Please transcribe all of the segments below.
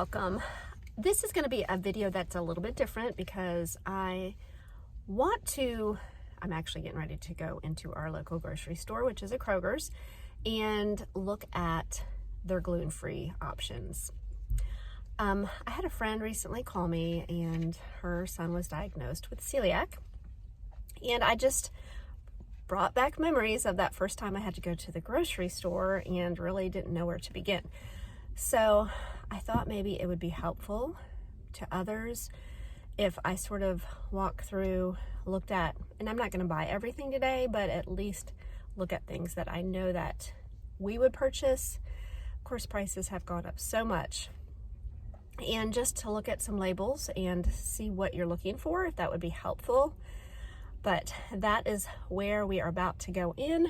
welcome. This is going to be a video that's a little bit different because I'm actually getting ready to go into our local grocery store, which is a Kroger's, and look at their gluten-free options. I had a friend recently call me and her son was diagnosed with celiac, and I just brought back memories of that first time I had to go to the grocery store and really didn't know where to begin. So I thought maybe it would be helpful to others if I sort of walk through, looked at, and I'm not going to buy everything today, but at least look at things that I know that we would purchase. Of course, prices have gone up so much. And just to look at some labels and see what you're looking for, if that would be helpful. But that is where we are about to go in.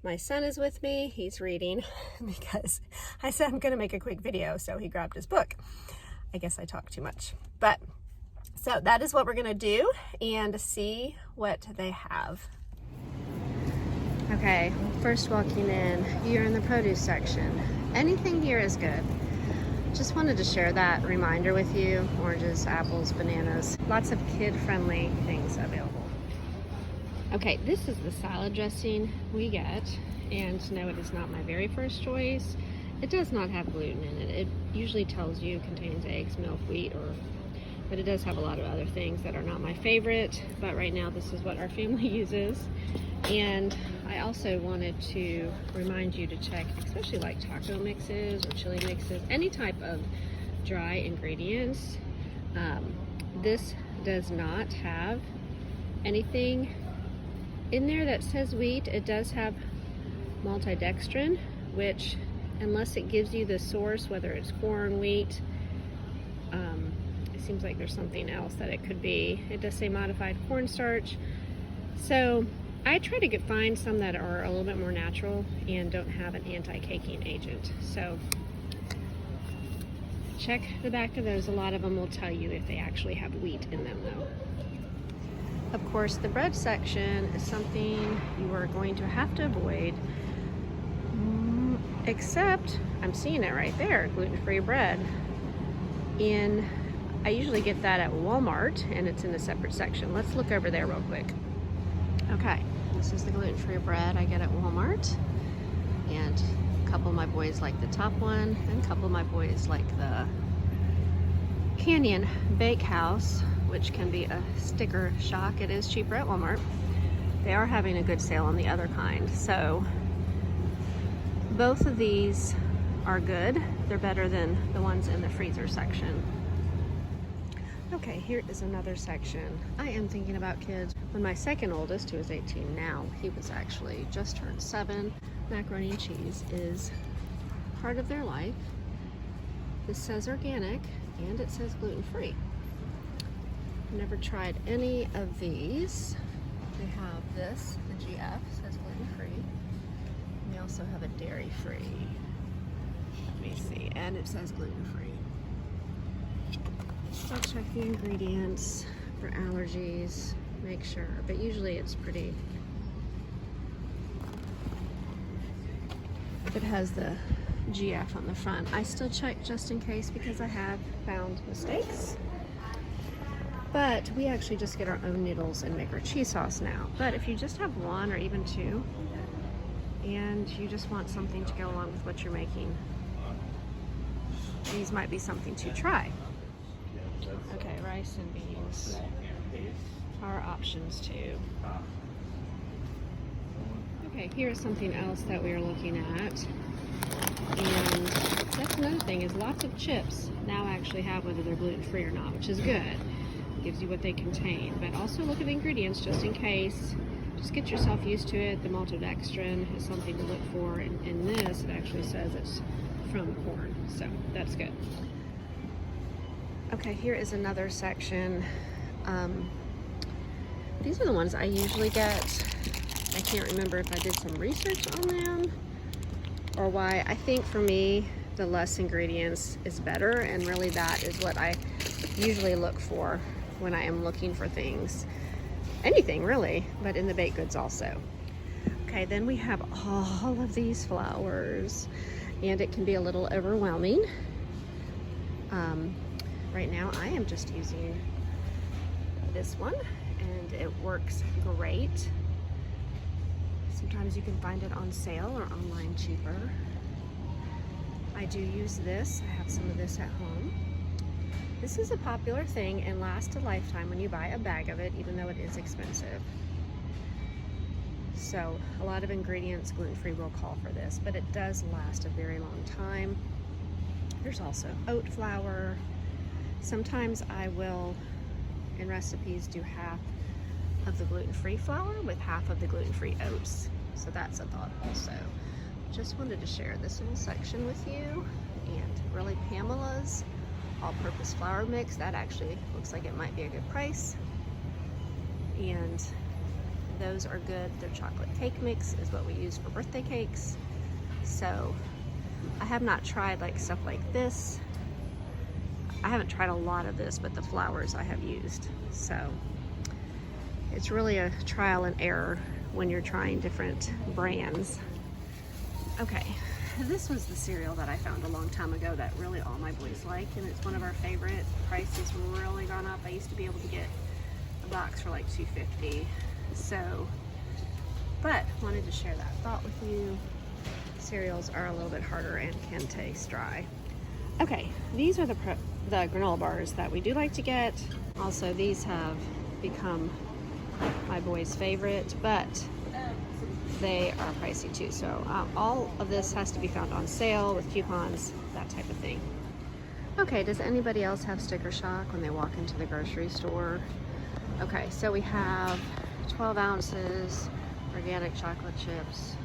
My son is with me. He's reading because I said I'm going to make a quick video, so he grabbed his book. I guess I talk too much. But so that is what we're going to do and see what they have. Okay, first walking in, you're in the produce section. Anything here is good. Just wanted to share that reminder with you. Oranges, apples, bananas, lots of kid-friendly things available. Okay, this is the salad dressing we get, and no, it is not my very first choice. It does not have gluten in it. It usually tells you it contains eggs, milk, wheat, but it does have a lot of other things that are not my favorite, but right now this is what our family uses. And I also wanted to remind you to check, especially like taco mixes or chili mixes, any type of dry ingredients. This does not have anything in there that says wheat. It does have maltodextrin, which, unless it gives you the source, whether it's corn, wheat, it seems like there's something else that it could be. It does say modified cornstarch. So I try to find some that are a little bit more natural and don't have an anti-caking agent. So check the back of those. A lot of them will tell you if they actually have wheat in them though. Of course, the bread section is something you are going to have to avoid, except I'm seeing it right there, gluten-free bread. I usually get that at Walmart, and it's in a separate section. Let's look over there real quick. Okay, this is the gluten-free bread I get at Walmart, and a couple of my boys like the top one, and a couple of my boys like the Canyon Bakehouse, which can be a sticker shock. It is cheaper at Walmart. They are having a good sale on the other kind. So both of these are good. They're better than the ones in the freezer section. Okay, here is another section. I am thinking about kids. When my second oldest, who is 18 now, he was actually just turned 7. Macaroni and cheese is part of their life. This says organic and it says gluten-free. Never tried any of these. They have this, the GF says gluten-free. And they also have a dairy-free. Let me see, and it says gluten-free. Still check the ingredients for allergies, make sure, but usually it's pretty. It has the GF on the front. I still check just in case because I have found mistakes. But we actually just get our own noodles and make our cheese sauce now. But if you just have one or even two, and you just want something to go along with what you're making, these might be something to try. Okay, rice and beans are options too. Okay, here's something else that we are looking at. And that's another thing, is lots of chips now actually have whether they're gluten-free or not, which is good. Gives you what they contain, but also look at the ingredients just in case. Just get yourself used to it. The maltodextrin is something to look for, and in this it actually says it's from corn, so that's good. Okay, here is another section. These are the ones I usually get. I can't remember if I did some research on them or why. I think for me the less ingredients is better, and really that is what I usually look for when I am looking for things. Anything really, but in the baked goods also. Okay, then we have all of these flowers, and it can be a little overwhelming. Right now I am just using this one and it works great. Sometimes you can find it on sale or online cheaper. I do use this. I have some of this at home. This is a popular thing and lasts a lifetime when you buy a bag of it, even though it is expensive. So a lot of ingredients gluten-free will call for this, but it does last a very long time. There's also oat flour. Sometimes I will, in recipes, do half of the gluten-free flour with half of the gluten-free oats. So that's a thought also. Just wanted to share this little section with you. And really Pamela's all-purpose flour mix, that actually looks like it might be a good price. And those are good. Their chocolate cake mix is what we use for birthday cakes. So I have not tried like stuff like this. I haven't tried a lot of this, but the flours I have used. So it's really a trial and error when you're trying different brands. Okay, this was the cereal that I found a long time ago that really all my boys like, and it's one of our favorite. Prices really gone up. I used to be able to get a box for like $2.50. So, but wanted to share that thought with you. Cereals are a little bit harder and can taste dry. Okay, these are the granola bars that we do like to get. Also, these have become my boys' favorite, but they are pricey too. So all of this has to be found on sale with coupons, that type of thing. Okay, does anybody else have sticker shock when they walk into the grocery store? Okay, so we have 12 ounces organic chocolate chips,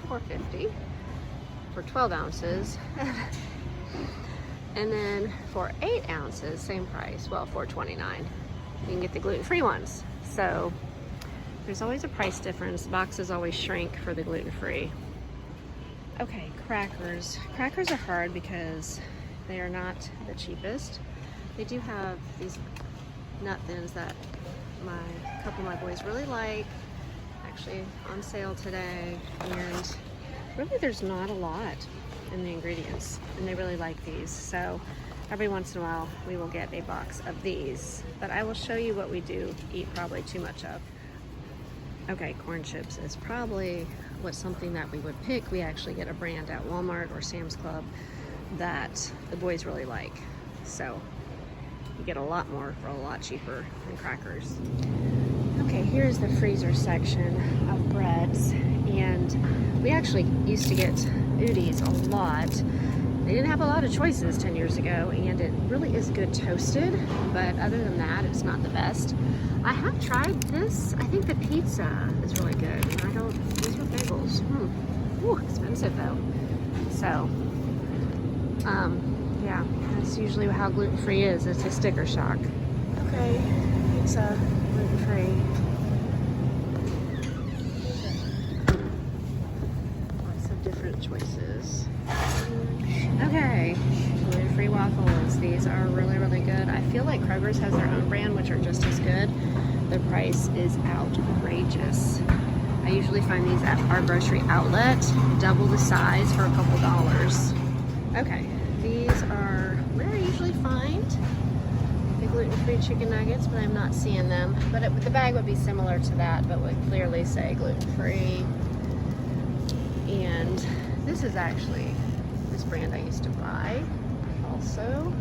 $4.50 for 12 ounces. And then for 8 ounces, same price, well, $4.29. You can get the gluten-free ones. So there's always a price difference. Boxes always shrink for the gluten-free. Okay, crackers. Crackers are hard because they are not the cheapest. They do have these nut thins that a couple of my boys really like. Actually on sale today, and really there's not a lot in the ingredients, and they really like these. So every once in a while we will get a box of these, but I will show you what we do eat probably too much of. Okay, corn chips is probably something that we would pick. We actually get a brand at Walmart or Sam's Club that the boys really like. So you get a lot more for a lot cheaper than crackers. Okay, here's the freezer section of breads, and we actually used to get Udi's a lot. They didn't have a lot of choices 10 years ago, and it really is good toasted, but other than that, it's not the best. I have tried this. I think the pizza is really good. These are bagels. Ooh, expensive though. So, yeah, that's usually how gluten-free is. It's a sticker shock. Okay, pizza, gluten-free. Lots of different choices. Okay, gluten-free waffles. These are really, really good. I feel like Kroger's has their own brand, which are just as good. The price is outrageous. I usually find these at our grocery outlet, double the size for a couple dollars. Okay, these are where I usually find the gluten-free chicken nuggets, but I'm not seeing them. But the bag would be similar to that, but would clearly say gluten-free. And this is actually this brand I used to buy also.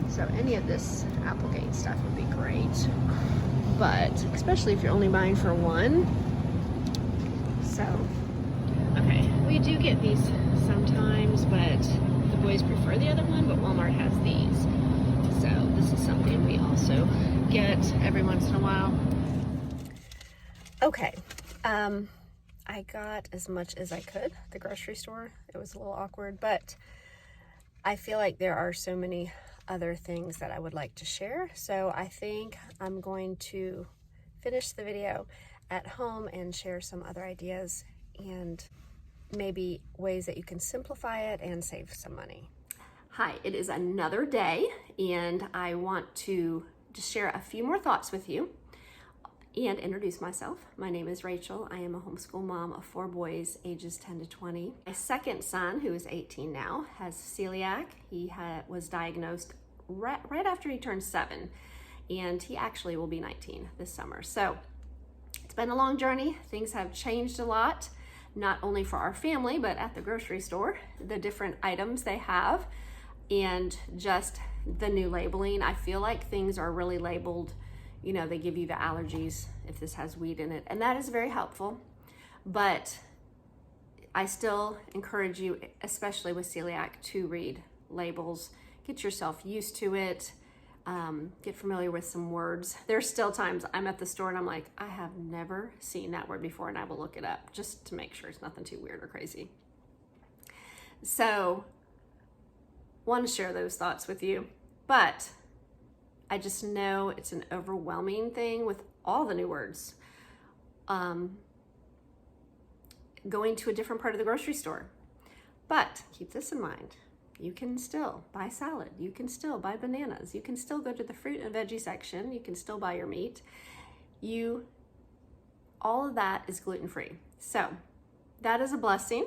So any of this Applegate stuff would be great, but especially if you're only buying for one. So, okay, we do get these sometimes, but the boys prefer the other one, but Walmart has these. So this is something we also get every once in a while. Okay, I got as much as I could at the grocery store. It was a little awkward, but I feel like there are so many other things that I would like to share. So I think I'm going to finish the video at home and share some other ideas and maybe ways that you can simplify it and save some money. Hi, it is another day, and I want to just share a few more thoughts with you and introduce myself. My name is Rachel. I am a homeschool mom of 4 boys, ages 10 to 20. My second son, who is 18 now, has celiac. He was diagnosed right after he turned 7, and he actually will be 19 this summer. So it's been a long journey. Things have changed a lot, not only for our family, but at the grocery store, the different items they have, and just the new labeling. I feel like things are really labeled. You know, they give you the allergies if this has wheat in it, and that is very helpful. But I still encourage you, especially with celiac, to read labels, get yourself used to it, get familiar with some words. There's still times I'm at the store and I'm like, I have never seen that word before, and I will look it up just to make sure it's nothing too weird or crazy. So, want to share those thoughts with you, but I just know it's an overwhelming thing with all the new words. Going to a different part of the grocery store. But keep this in mind. You can still buy salad. You can still buy bananas. You can still go to the fruit and veggie section. You can still buy your meat. All of that is gluten-free. So that is a blessing.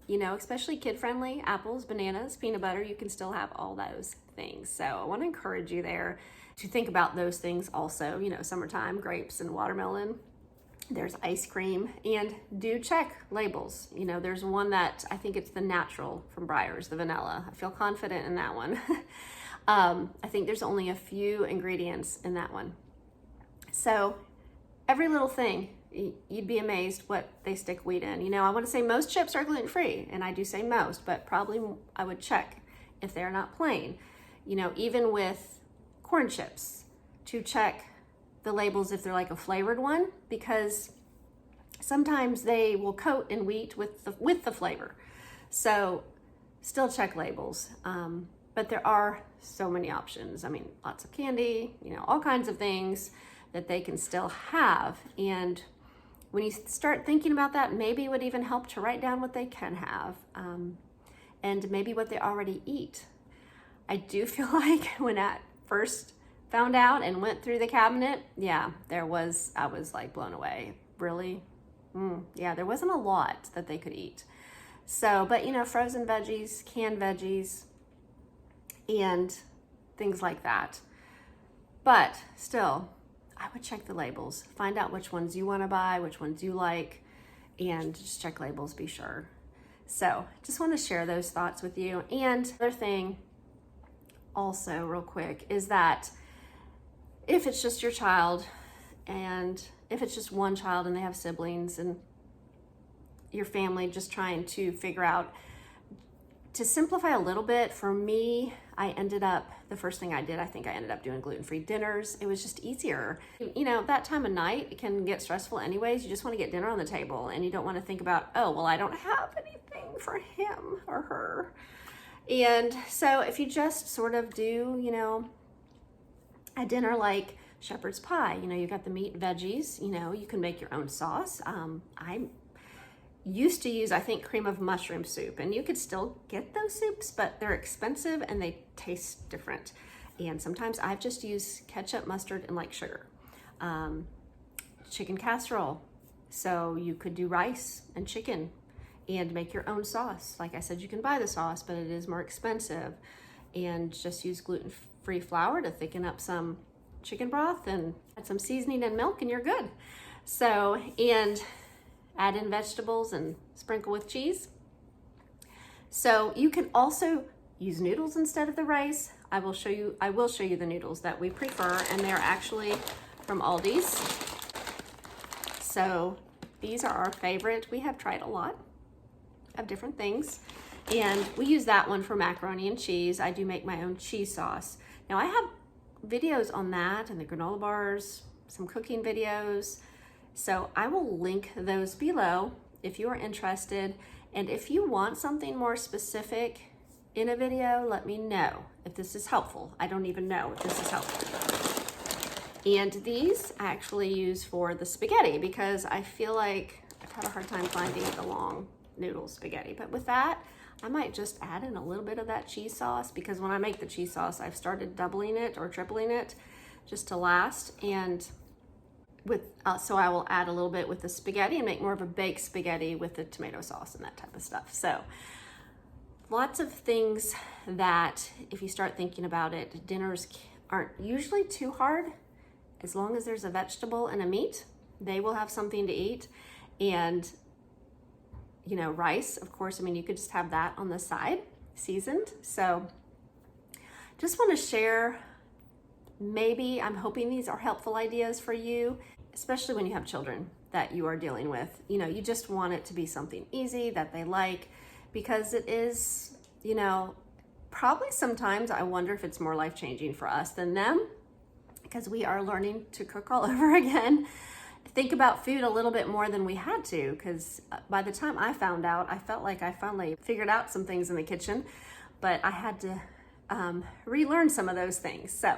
You know, especially kid-friendly, apples, bananas, peanut butter, you can still have all those things. So I want to encourage you there to think about those things also. You know, summertime, grapes and watermelon. There's ice cream, and do check labels. You know, there's one that I think it's the natural from Breyers, the vanilla. I feel confident in that one. I think there's only a few ingredients in that one. So every little thing, you'd be amazed what they stick wheat in. You know, I want to say most chips are gluten-free, and I do say most, but probably I would check if they're not plain. You know, even with corn chips, to check the labels if they're like a flavored one, because sometimes they will coat in wheat with the flavor. So still check labels. But there are so many options. I mean, lots of candy, you know, all kinds of things that they can still have. And when you start thinking about that, maybe it would even help to write down what they can have, and maybe what they already eat. I do feel like when I first found out and went through the cabinet, yeah, I was like blown away. Really? Yeah, there wasn't a lot that they could eat. So, but you know, frozen veggies, canned veggies, and things like that. But still, I would check the labels, find out which ones you want to buy, which ones you like, and just check labels, be sure. So just want to share those thoughts with you. And another thing also real quick is that if it's just your child, and if it's just one child and they have siblings, and your family just trying to figure out, to simplify a little bit, for me, the first thing I did, I think I ended up doing gluten-free dinners. It was just easier. You know, that time of night, it can get stressful anyways. You just want to get dinner on the table, and you don't want to think about, oh, well, I don't have anything for him or her. And so if you just sort of do, you know, a dinner like shepherd's pie, you know, you got the meat and veggies, you know, you can make your own sauce. I used to use, I think, cream of mushroom soup, and you could still get those soups, but they're expensive and they taste different. And sometimes I've just used ketchup, mustard, and like sugar. Chicken casserole. So you could do rice and chicken and make your own sauce. Like I said, you can buy the sauce, but it is more expensive. And just use gluten-free flour to thicken up some chicken broth, and add some seasoning and milk, and you're good. So, and add in vegetables and sprinkle with cheese. So you can also use noodles instead of the rice. I will show you the noodles that we prefer, and they're actually from Aldi's. So these are our favorite. We have tried a lot of different things, and we use that one for macaroni and cheese. I do make my own cheese sauce. Now I have videos on that and the granola bars, some cooking videos. So I will link those below if you are interested. And if you want something more specific in a video, let me know if this is helpful. I don't even know if this is helpful. And these I actually use for the spaghetti, because I feel like I've had a hard time finding the long noodle spaghetti. But with that, I might just add in a little bit of that cheese sauce, because when I make the cheese sauce, I've started doubling it or tripling it just to last. And so I will add a little bit with the spaghetti and make more of a baked spaghetti with the tomato sauce and that type of stuff. So Lots of things that, if you start thinking about it, dinners aren't usually too hard. As long as there's a vegetable and a meat, they will have something to eat. And, you know, rice, of course, I mean, you could just have that on the side, seasoned. So just want to share, maybe I'm hoping these are helpful ideas for you, especially when you have children that you are dealing with. You know, you just want it to be something easy that they like, because it is, you know, probably sometimes I wonder if it's more life-changing for us than them, because we are learning to cook all over again. Think about food a little bit more than we had to, because by the time I found out, I felt like I finally figured out some things in the kitchen, but I had to relearn some of those things. So,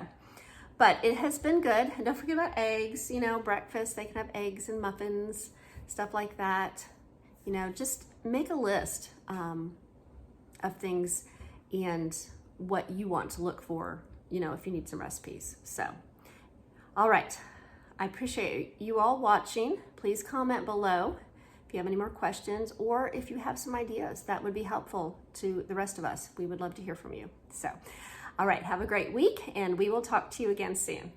but it has been good. And don't forget about eggs, you know, breakfast, they can have eggs and muffins, stuff like that. You know, just make a list of things and what you want to look for, you know, if you need some recipes. So, all right. I appreciate you all watching. Please comment below if you have any more questions, or if you have some ideas that would be helpful to the rest of us. We would love to hear from you. So, all right, have a great week, and we will talk to you again soon.